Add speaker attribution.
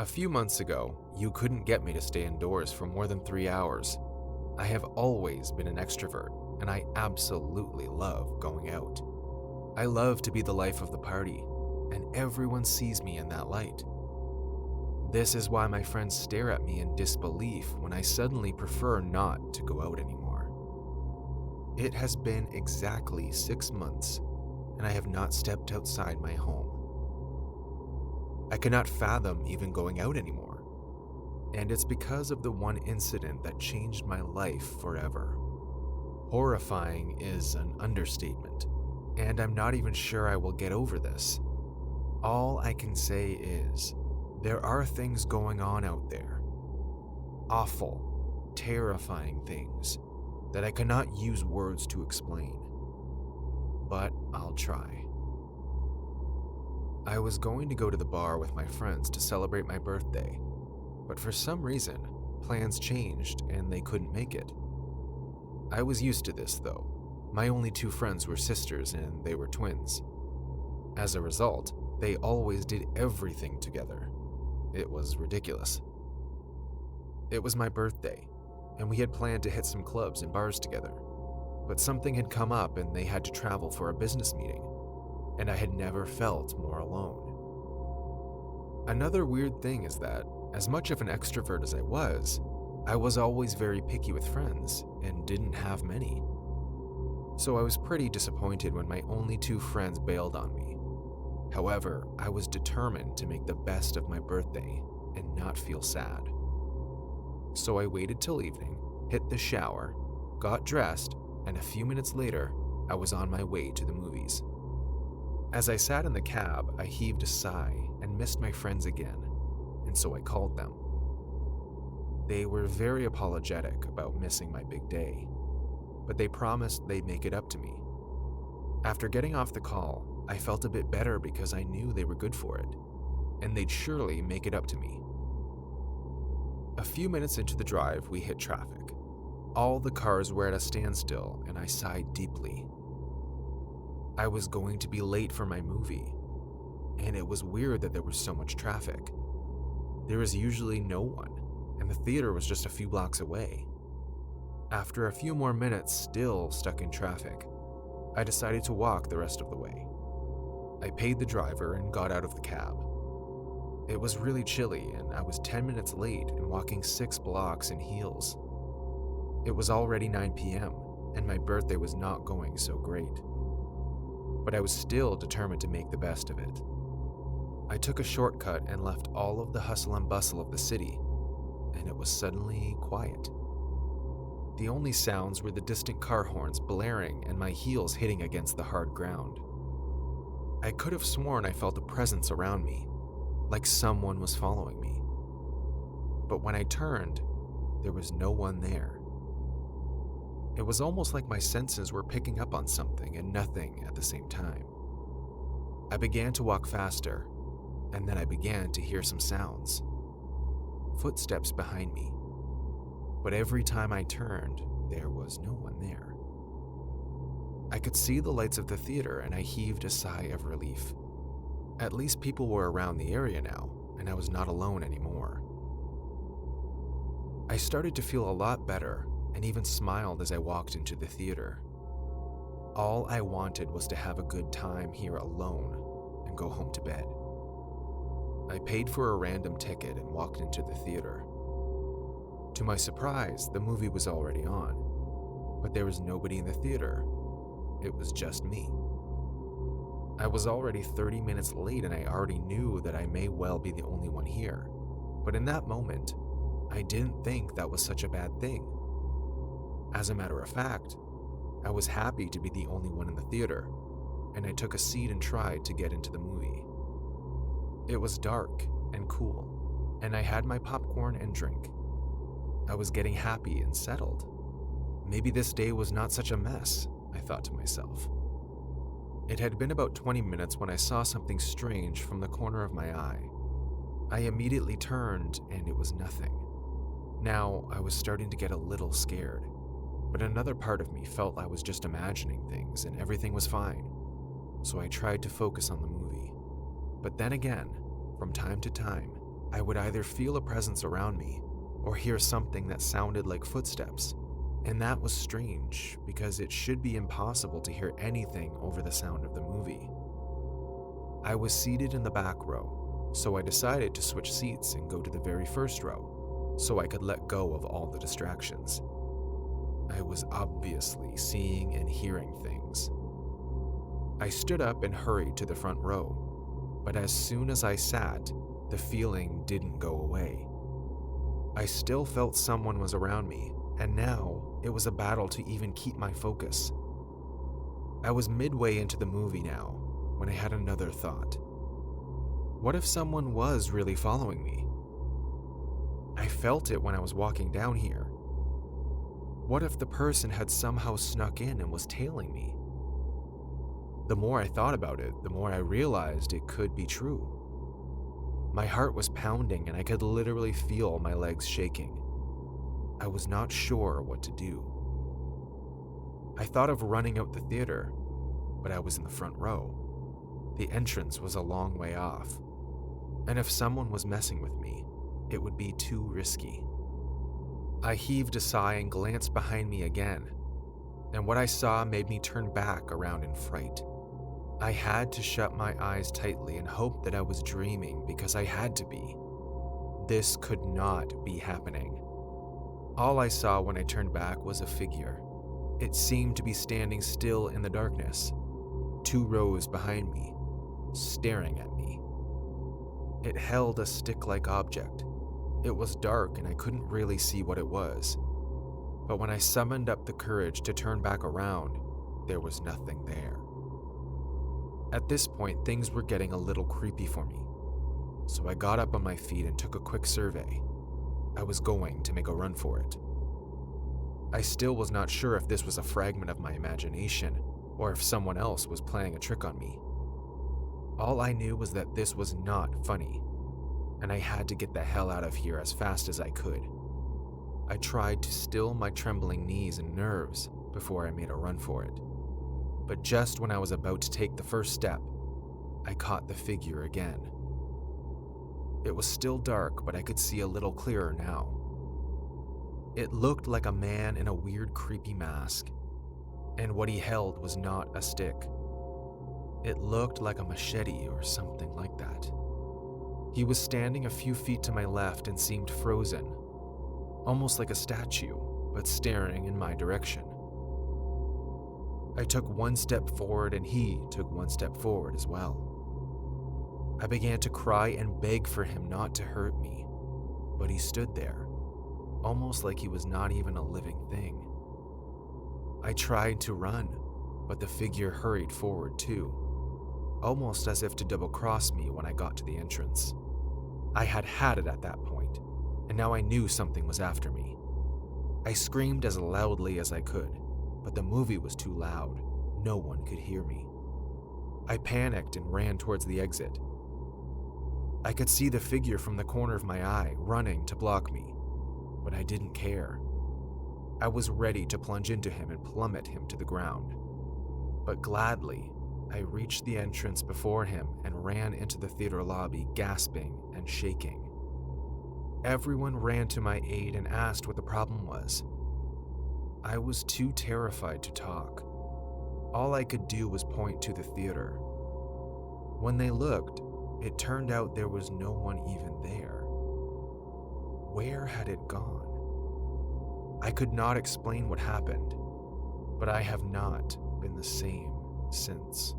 Speaker 1: A few months ago, you couldn't get me to stay indoors for more than 3 hours. I have always been an extrovert, and I absolutely love going out. I love to be the life of the party, and everyone sees me in that light. This is why my friends stare at me in disbelief when I suddenly prefer not to go out anymore. It has been exactly 6 months, and I have not stepped outside my home. I cannot fathom even going out anymore, and it's because of the one incident that changed my life forever. Horrifying is an understatement, and I'm not even sure I will get over this. All I can say is, there are things going on out there. Awful, terrifying things that I cannot use words to explain. But I'll try. I was going to go to the bar with my friends to celebrate my birthday, but for some reason, plans changed and they couldn't make it. I was used to this though. My only two friends were sisters and they were twins. As a result, they always did everything together. It was ridiculous. It was my birthday, and we had planned to hit some clubs and bars together, but something had come up and they had to travel for a business meeting, and I had never felt more alone. Another weird thing is that, as much of an extrovert as I was always very picky with friends and didn't have many. So I was pretty disappointed when my only two friends bailed on me. However, I was determined to make the best of my birthday and not feel sad. So I waited till evening, hit the shower, got dressed, and a few minutes later, I was on my way to the movies. As I sat in the cab, I heaved a sigh and missed my friends again, and so I called them. They were very apologetic about missing my big day, but they promised they'd make it up to me. After getting off the call, I felt a bit better because I knew they were good for it, and they'd surely make it up to me. A few minutes into the drive, we hit traffic. All the cars were at a standstill, and I sighed deeply. I was going to be late for my movie, and it was weird that there was so much traffic. There was usually no one, and the theater was just a few blocks away. After a few more minutes still stuck in traffic, I decided to walk the rest of the way. I paid the driver and got out of the cab. It was really chilly, and I was 10 minutes late and walking 6 blocks in heels. It was already 9 p.m., and my birthday was not going so great. But I was still determined to make the best of it. I took a shortcut and left all of the hustle and bustle of the city, and it was suddenly quiet. The only sounds were the distant car horns blaring and my heels hitting against the hard ground. I could have sworn I felt a presence around me, like someone was following me. But when I turned, there was no one there. It was almost like my senses were picking up on something and nothing at the same time. I began to walk faster, and then I began to hear some sounds. Footsteps behind me. But every time I turned, there was no one there. I could see the lights of the theater and I heaved a sigh of relief. At least people were around the area now, and I was not alone anymore. I started to feel a lot better and even smiled as I walked into the theater. All I wanted was to have a good time here alone and go home to bed. I paid for a random ticket and walked into the theater. To my surprise, the movie was already on, but there was nobody in the theater. It was just me. I was already 30 minutes late and I already knew that I may well be the only one here, but in that moment, I didn't think that was such a bad thing. As a matter of fact, I was happy to be the only one in the theater, and I took a seat and tried to get into the movie. It was dark and cool, and I had my popcorn and drink. I was getting happy and settled. Maybe this day was not such a mess, I thought to myself. It had been about 20 minutes when I saw something strange from the corner of my eye. I immediately turned and it was nothing. Now I was starting to get a little scared, but another part of me felt I was just imagining things and everything was fine. So I tried to focus on the movie. But then again, from time to time, I would either feel a presence around me or hear something that sounded like footsteps. And that was strange because it should be impossible to hear anything over the sound of the movie. I was seated in the back row, so I decided to switch seats and go to the very first row so I could let go of all the distractions. I was obviously seeing and hearing things. I stood up and hurried to the front row, but as soon as I sat, the feeling didn't go away. I still felt someone was around me, and now it was a battle to even keep my focus. I was midway into the movie now when I had another thought. What if someone was really following me? I felt it when I was walking down here. What if the person had somehow snuck in and was tailing me? The more I thought about it, the more I realized it could be true. My heart was pounding and I could literally feel my legs shaking. I was not sure what to do. I thought of running out the theater, but I was in the front row. The entrance was a long way off, and if someone was messing with me, it would be too risky. I heaved a sigh and glanced behind me again, and what I saw made me turn back around in fright. I had to shut my eyes tightly and hope that I was dreaming because I had to be. This could not be happening. All I saw when I turned back was a figure. It seemed to be standing still in the darkness, 2 rows behind me, staring at me. It held a stick-like object. It was dark and I couldn't really see what it was. But when I summoned up the courage to turn back around, there was nothing there. At this point, things were getting a little creepy for me, so I got up on my feet and took a quick survey. I was going to make a run for it. I still was not sure if this was a fragment of my imagination or if someone else was playing a trick on me. All I knew was that this was not funny, and I had to get the hell out of here as fast as I could. I tried to still my trembling knees and nerves before I made a run for it. But just when I was about to take the first step, I caught the figure again. It was still dark, but I could see a little clearer now. It looked like a man in a weird, creepy mask, and what he held was not a stick. It looked like a machete or something like that. He was standing a few feet to my left and seemed frozen, almost like a statue, but staring in my direction. I took 1 step forward and he took 1 step forward as well. I began to cry and beg for him not to hurt me, but he stood there, almost like he was not even a living thing. I tried to run, but the figure hurried forward too, almost as if to double-cross me when I got to the entrance. I had had it at that point, and now I knew something was after me. I screamed as loudly as I could, but the movie was too loud. No one could hear me. I panicked and ran towards the exit. I could see the figure from the corner of my eye, running to block me, but I didn't care. I was ready to plunge into him and plummet him to the ground. But gladly, I reached the entrance before him and ran into the theater lobby, gasping and shaking. Everyone ran to my aid and asked what the problem was. I was too terrified to talk. All I could do was point to the theater. When they looked, it turned out there was no one even there. Where had it gone? I could not explain what happened, but I have not been the same since.